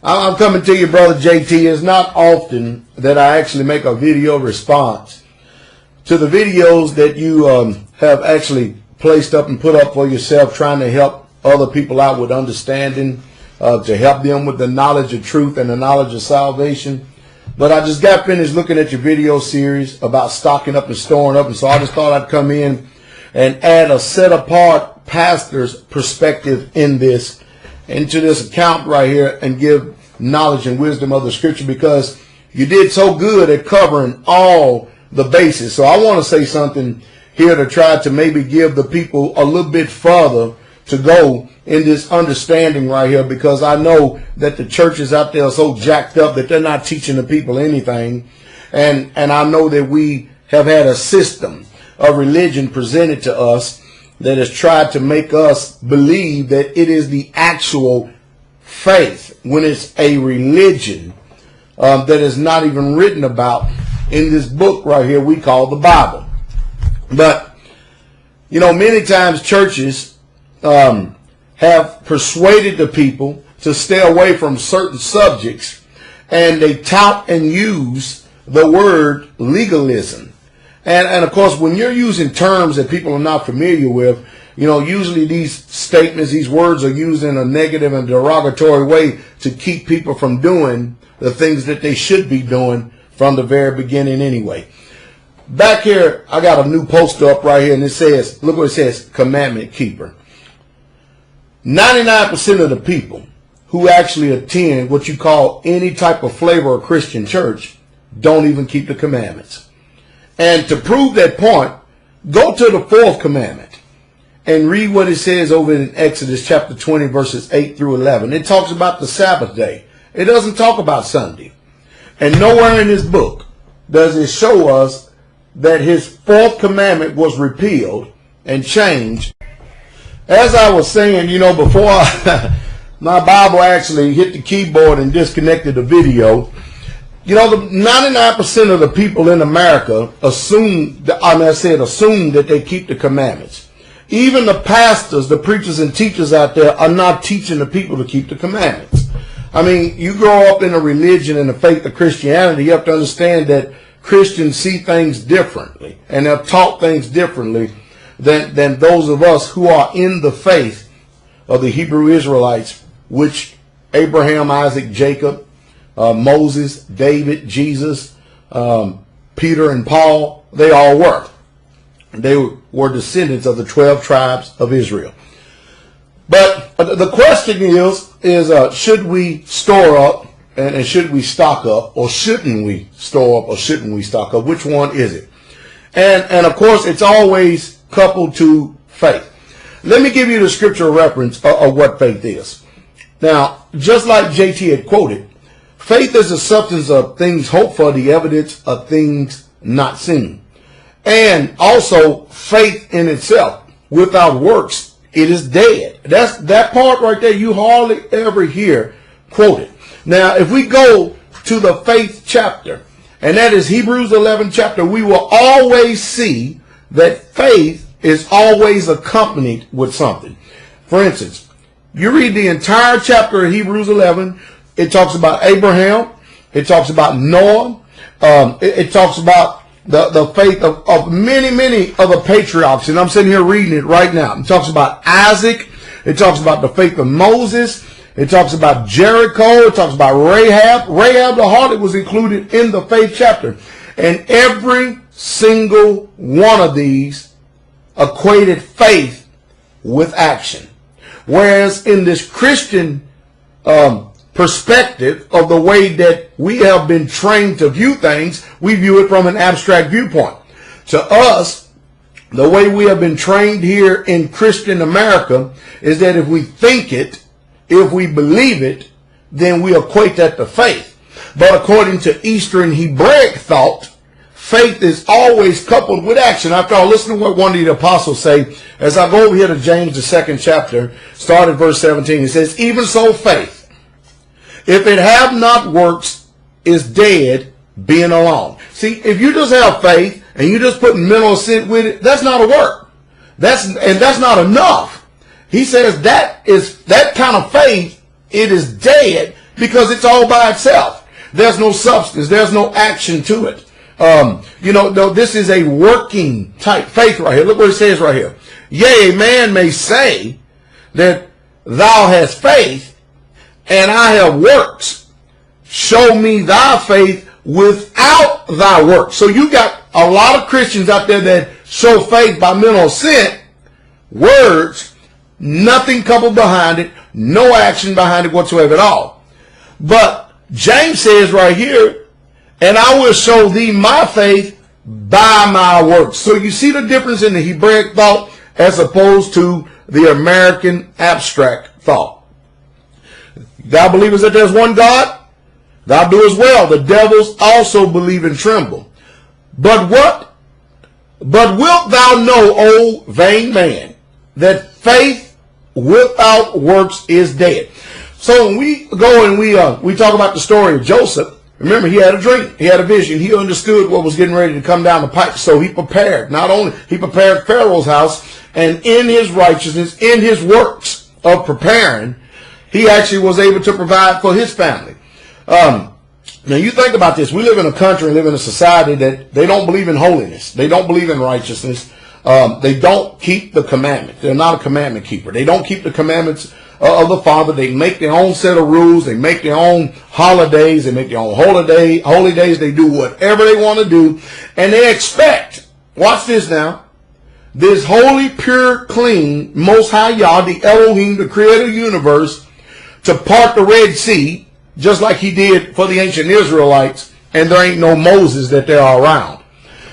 I'm coming to you, Brother JT. It's not often that I actually make a video response to the videos that you have actually placed up and put up for yourself, trying to help other people out with understanding, to help them with the knowledge of truth and the knowledge of salvation. But I just got finished looking at your video series about stocking up and storing up, and so I just thought I'd come in and add a set-apart pastor's perspective into this account right here, and give knowledge and wisdom of the scripture, because you did so good at covering all the bases. So I want to say something here to try to maybe give the people a little bit further to go in this understanding right here, because I know that the churches out there are so jacked up that they're not teaching the people anything. And I know that we have had a system of religion presented to us that has tried to make us believe that it is the actual faith, when it's a religion that is not even written about in this book right here we call the Bible. But, you know, many times churches have persuaded the people to stay away from certain subjects, and they tout and use the word legalism. And of course, when you're using terms that people are not familiar with, you know, usually these statements, these words are used in a negative and derogatory way to keep people from doing the things that they should be doing from the very beginning anyway. Back here, I got a new poster up right here, and it says, look what it says, commandment keeper. 99% of the people who actually attend what you call any type of flavor of Christian church don't even keep the commandments. And to prove that point, go to the 4th commandment and read what it says over in Exodus chapter 20, verses 8 through 11. It talks about the Sabbath day. It doesn't talk about Sunday. And nowhere in this book does it show us that his 4th commandment was repealed and changed. As I was saying, you know, before my Bible actually hit the keyboard and disconnected the video, you know, the 99% of the people in America assume that they keep the commandments. Even the pastors, the preachers and teachers out there are not teaching the people to keep the commandments. I mean, you grow up in a religion and the faith of Christianity, you have to understand that Christians see things differently, and they're taught things differently than those of us who are in the faith of the Hebrew Israelites, which Abraham, Isaac, Jacob, Moses, David, Jesus, Peter, and Paul, they all were. They were descendants of the 12 tribes of Israel. But the question is should we store up and should we stock up, or shouldn't we store up or shouldn't we stock up? Which one is it? And of course, it's always coupled to faith. Let me give you the scriptural reference of what faith is. Now, just like JT had quoted, faith is the substance of things hoped for, the evidence of things not seen. And also, faith in itself, without works, it is dead. That part right there, you hardly ever hear quoted. Now, if we go to the faith chapter, and that is Hebrews 11 chapter, we will always see that faith is always accompanied with something. For instance, you read the entire chapter of Hebrews 11, it talks about Abraham, it talks about Noah, it talks about the faith of many of the patriarchs, and I'm sitting here reading it right now. It talks about Isaac, it talks about the faith of Moses, it talks about Jericho, it talks about Rahab the harlot was included in the faith chapter. And every single one of these equated faith with action. Whereas in this Christian perspective of the way that we have been trained to view things, we view it from an abstract viewpoint. To us, the way we have been trained here in Christian America is that if we think it, if we believe it, then we equate that to faith. But according to Eastern Hebraic thought, faith is always coupled with action. After all, listen to what one of the apostles say. As I go over here to James, the 2nd chapter, start at verse 17. It says, even so faith, if it have not works, is dead, being alone. See, if you just have faith and you just put mental assent with it, that's not a work. That's not enough. He says that kind of faith, it is dead because it's all by itself. There's no substance. There's no action to it. This is a working type faith right here. Look what it says right here. Yea, a man may say that thou hast faith, and I have works. Show me thy faith without thy works. So you got a lot of Christians out there that show faith by mental assent, words, nothing coupled behind it, no action behind it whatsoever at all. But James says right here, and I will show thee my faith by my works. So you see the difference in the Hebraic thought as opposed to the American abstract thought. Thou believest that there's one God? Thou doest well. The devils also believe and tremble. But wilt thou know, O vain man, that faith without works is dead? So when we go and we talk about the story of Joseph, remember, he had a dream. He had a vision. He understood what was getting ready to come down the pipe. So he prepared. Not only he prepared Pharaoh's house, and in his righteousness, in his works of preparing, he actually was able to provide for his family. Now you think about this. We live in a country and live in a society that they don't believe in holiness. They don't believe in righteousness. They don't keep the commandments. They're not a commandment keeper. They don't keep the commandments of the Father. They make their own set of rules. They make their own holidays. They make their own holy days. They do whatever they want to do. And they expect, watch this now, this holy, pure, clean, most high Yah, the Elohim, the creator of the universe, to part the Red Sea, just like he did for the ancient Israelites, and there ain't no Moses that they're around.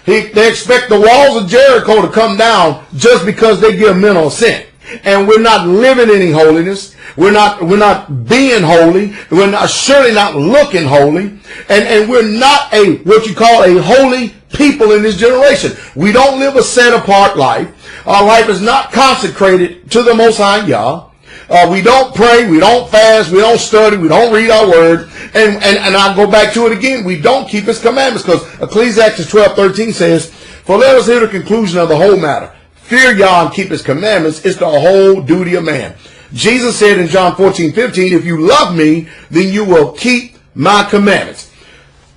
They expect the walls of Jericho to come down just because they give mental assent. And we're not living any holiness. We're not being holy. We're surely not looking holy. And we're not what you call a holy people in this generation. We don't live a set apart life. Our life is not consecrated to the Most High Yah. We don't pray, we don't fast, we don't study, we don't read our word, and I'll go back to it again. We don't keep his commandments, because Ecclesiastes 12:13 says, "For let us hear the conclusion of the whole matter. Fear Yah and keep his commandments is the whole duty of man." Jesus said in John 14:15, "If you love me, then you will keep my commandments."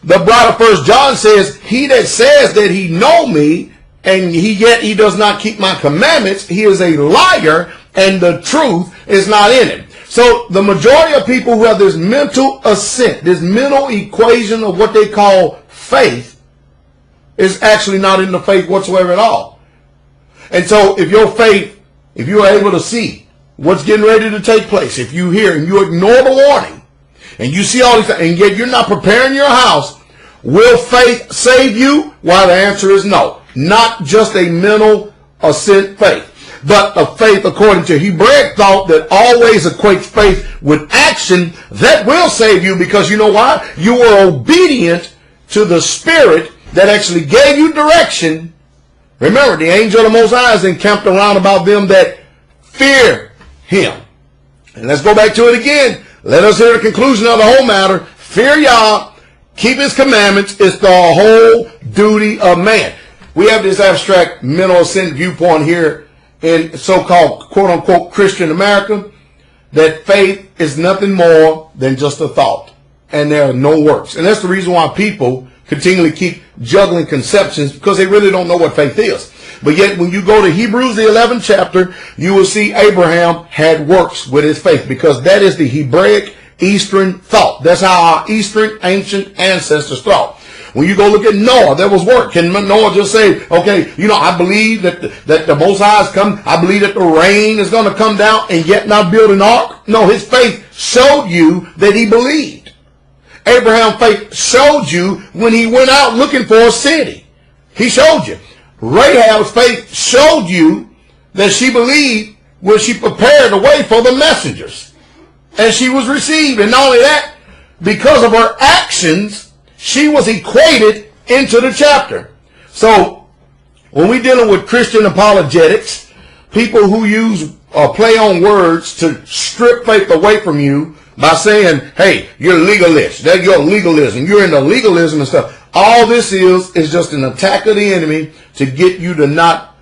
The bride of 1 John says, "He that says that he know me, and yet he does not keep my commandments, he is a liar, and the truth is not in him." So the majority of people who have this mental assent, this mental equation of what they call faith, is actually not in the faith whatsoever at all. And so if your faith, if you are able to see what's getting ready to take place, if you hear and you ignore the warning, and you see all these things, and yet you're not preparing your house, will faith save you? Well, the answer is no. Not just a mental assent faith, but a faith according to Hebraic thought that always equates faith with action that will save you, because you know why? You were obedient to the Spirit that actually gave you direction. Remember, the angel of the Most High is encamped around about them that fear him. And let's go back to it again. Let us hear the conclusion of the whole matter. Fear Yah, keep his commandments. It's the whole duty of man. We have this abstract mental assent viewpoint here in so-called quote-unquote Christian America, that faith is nothing more than just a thought, and there are no works. And that's the reason why people continually keep juggling conceptions, because they really don't know what faith is. But yet when you go to Hebrews, the 11th chapter, you will see Abraham had works with his faith, because that is the Hebraic Eastern thought. That's how our Eastern ancient ancestors thought. When you go look at Noah, there was work. Can Noah just say, okay, I believe that the Most High has come. I believe that the rain is going to come down, and yet not build an ark? No, his faith showed you that he believed. Abraham's faith showed you when he went out looking for a city. He showed you. Rahab's faith showed you that she believed when she prepared the way for the messengers. And she was received. And not only that, because of her actions, she was equated into the chapter. So when we're dealing with Christian apologetics, people who use play on words to strip faith away from you by saying, hey, you're legalist, that's your legalism, you're into legalism and stuff. All this is just an attack of the enemy to get you to not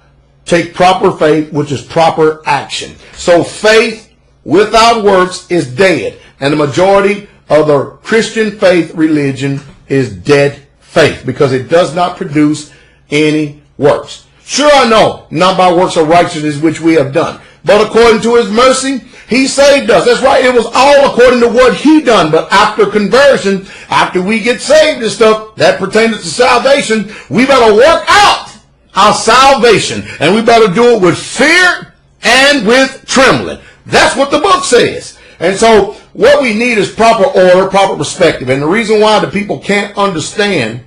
take proper faith, which is proper action. So faith without works is dead. And the majority of the Christian faith religion is dead faith, because it does not produce any works. Sure, I know, not by works of righteousness which we have done, but according to his mercy, he saved us. That's right. It was all according to what he done. But after conversion, after we get saved and stuff that pertains to salvation, we better work out our salvation. And we better do it with fear and with trembling. That's what the book says. And so what we need is proper order, proper perspective. And the reason why the people can't understand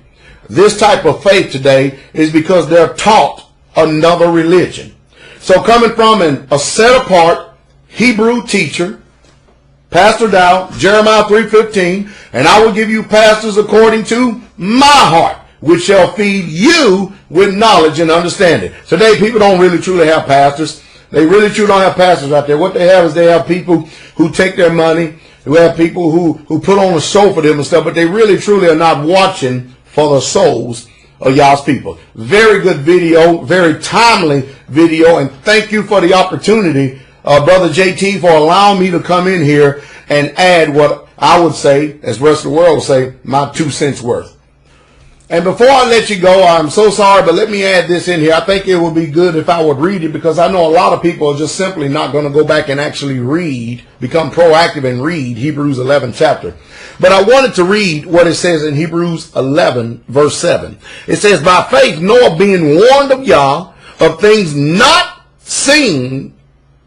this type of faith today is because they're taught another religion. So coming from a set apart Hebrew teacher, Pastor Dow, Jeremiah 3:15, and I will give you pastors according to my heart, which shall feed you with knowledge and understanding. Today, people don't really truly have pastors. They really truly don't have pastors out there. What they have is they have people who take their money, who have people who put on a show for them and stuff, but they really truly are not watching for the souls of y'all's people. Very good video, very timely video, and thank you for the opportunity, Brother JT, for allowing me to come in here and add what I would say, as the rest of the world would say, my 2 cents worth. And before I let you go, I'm so sorry, but let me add this in here. I think it would be good if I would read it, because I know a lot of people are just simply not going to go back and actually read, become proactive and read Hebrews 11 chapter. But I wanted to read what it says in Hebrews 11 verse 7. It says, by faith Noah, being warned of Yah of things not seen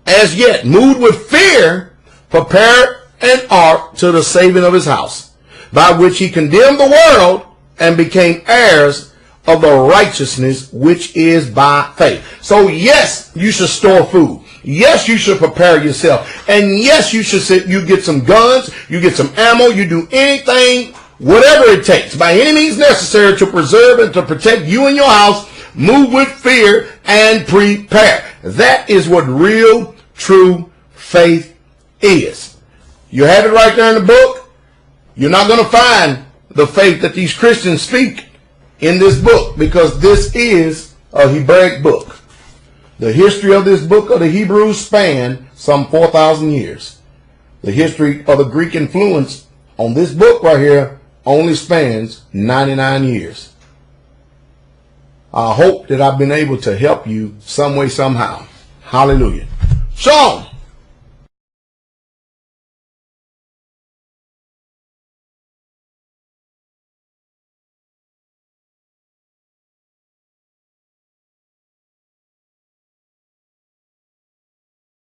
as yet, moved with fear, prepared an ark to the saving of his house, by which he condemned the world and became heirs of the righteousness which is by faith. So yes, you should store food. Yes, you should prepare yourself. And yes, you get some guns, you get some ammo, you do anything, whatever it takes, by any means necessary to preserve and to protect you and your house. Move with fear and prepare. That is what real, true faith is. You have it right there in the book. You're not going to find the faith that these Christians speak in this book, because this is a Hebraic book. The history of this book of the Hebrews span some 4,000 years. The history of the Greek influence on this book right here only spans 99 years. I hope that I've been able to help you some way, somehow. Hallelujah. Shalom.